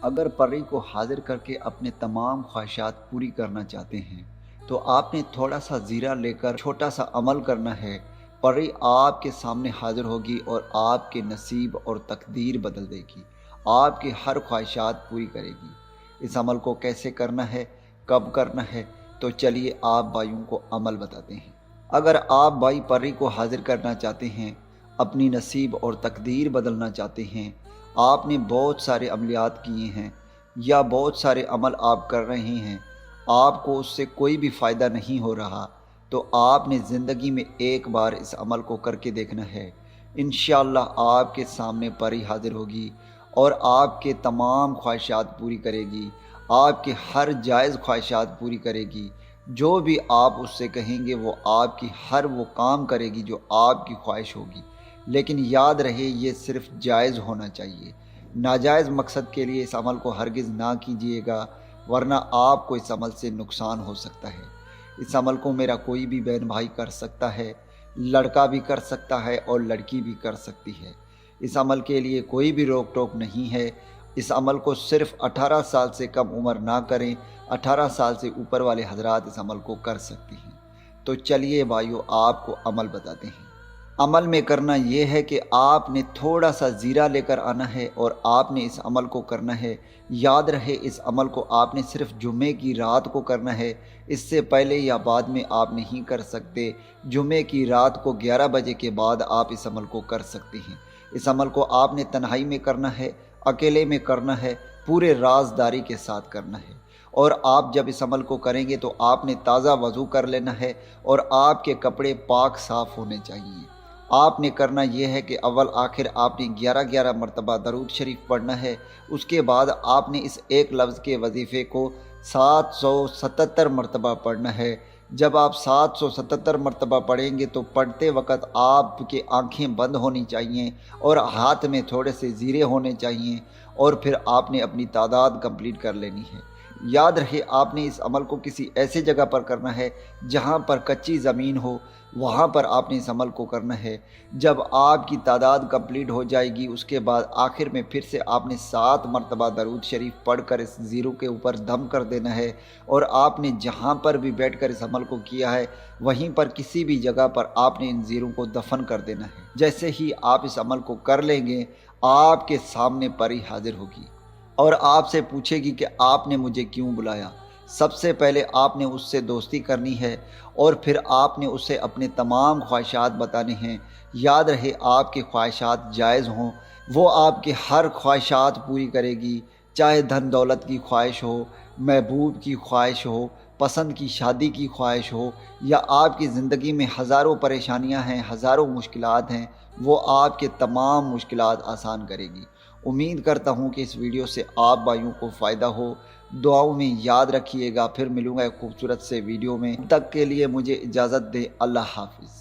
اگر پری کو حاضر کر کے اپنے تمام خواہشات پوری کرنا چاہتے ہیں تو آپ نے تھوڑا سا زیرہ لے کر چھوٹا سا عمل کرنا ہے۔ پری آپ کے سامنے حاضر ہوگی اور آپ کے نصیب اور تقدیر بدل دے گی، آپ کی ہر خواہشات پوری کرے گی۔ اس عمل کو کیسے کرنا ہے، کب کرنا ہے، تو چلیے آپ بھائیوں کو عمل بتاتے ہیں۔ اگر آپ بھائی پری کو حاضر کرنا چاہتے ہیں، اپنی نصیب اور تقدیر بدلنا چاہتے ہیں، آپ نے بہت سارے عملیات کیے ہیں یا بہت سارے عمل آپ کر رہے ہیں، آپ کو اس سے کوئی بھی فائدہ نہیں ہو رہا، تو آپ نے زندگی میں ایک بار اس عمل کو کر کے دیکھنا ہے۔ انشاءاللہ آپ کے سامنے پری حاضر ہوگی اور آپ کے تمام خواہشات پوری کرے گی، آپ کے ہر جائز خواہشات پوری کرے گی۔ جو بھی آپ اس سے کہیں گے وہ آپ کی ہر وہ کام کرے گی جو آپ کی خواہش ہوگی، لیکن یاد رہے یہ صرف جائز ہونا چاہیے۔ ناجائز مقصد کے لیے اس عمل کو ہرگز نہ کیجیے گا، ورنہ آپ کو اس عمل سے نقصان ہو سکتا ہے۔ اس عمل کو میرا کوئی بھی بہن بھائی کر سکتا ہے، لڑکا بھی کر سکتا ہے اور لڑکی بھی کر سکتی ہے۔ اس عمل کے لیے کوئی بھی روک ٹوک نہیں ہے۔ اس عمل کو صرف 18 سال سے کم عمر نہ کریں، 18 سال سے اوپر والے حضرات اس عمل کو کر سکتی ہیں۔ تو چلیے بھائیو آپ کو عمل بتاتے ہیں۔ عمل میں کرنا یہ ہے کہ آپ نے تھوڑا سا زیرہ لے کر آنا ہے اور آپ نے اس عمل کو کرنا ہے۔ یاد رہے اس عمل کو آپ نے صرف جمعے کی رات کو کرنا ہے، اس سے پہلے یا بعد میں آپ نہیں کر سکتے۔ جمعے کی رات کو 11 بجے کے بعد آپ اس عمل کو کر سکتے ہیں۔ اس عمل کو آپ نے تنہائی میں کرنا ہے، اکیلے میں کرنا ہے، پورے رازداری کے ساتھ کرنا ہے۔ اور آپ جب اس عمل کو کریں گے تو آپ نے تازہ وضو کر لینا ہے اور آپ کے کپڑے پاک صاف ہونے چاہیے۔ آپ نے کرنا یہ ہے کہ اول آخر آپ نے 11 مرتبہ درود شریف پڑھنا ہے۔ اس کے بعد آپ نے اس ایک لفظ کے وظیفے کو 777 مرتبہ پڑھنا ہے۔ جب آپ 777 مرتبہ پڑھیں گے تو پڑھتے وقت آپ کے آنکھیں بند ہونی چاہیے اور ہاتھ میں تھوڑے سے زیرے ہونے چاہیے، اور پھر آپ نے اپنی تعداد کمپلیٹ کر لینی ہے۔ یاد رہے آپ نے اس عمل کو کسی ایسے جگہ پر کرنا ہے جہاں پر کچی زمین ہو، وہاں پر آپ نے اس عمل کو کرنا ہے۔ جب آپ کی تعداد کمپلیٹ ہو جائے گی اس کے بعد آخر میں پھر سے آپ نے 7 مرتبہ درود شریف پڑھ کر اس زیرو کے اوپر دم کر دینا ہے، اور آپ نے جہاں پر بھی بیٹھ کر اس عمل کو کیا ہے وہیں پر کسی بھی جگہ پر آپ نے ان زیروں کو دفن کر دینا ہے۔ جیسے ہی آپ اس عمل کو کر لیں گے آپ کے سامنے پری حاضر ہوگی اور آپ سے پوچھے گی کہ آپ نے مجھے کیوں بلایا۔ سب سے پہلے آپ نے اس سے دوستی کرنی ہے اور پھر آپ نے اسے اپنے تمام خواہشات بتانے ہیں۔ یاد رہے آپ کی خواہشات جائز ہوں، وہ آپ کی ہر خواہشات پوری کرے گی، چاہے دھن دولت کی خواہش ہو، محبوب کی خواہش ہو، پسند کی شادی کی خواہش ہو، یا آپ کی زندگی میں ہزاروں پریشانیاں ہیں، ہزاروں مشکلات ہیں، وہ آپ کے تمام مشکلات آسان کرے گی۔ امید کرتا ہوں کہ اس ویڈیو سے آپ بھائیوں کو فائدہ ہو۔ دعاؤں میں یاد رکھیے گا، پھر ملوں گا ایک خوبصورت سے ویڈیو میں۔ تب تک کے لیے مجھے اجازت دیں، اللہ حافظ۔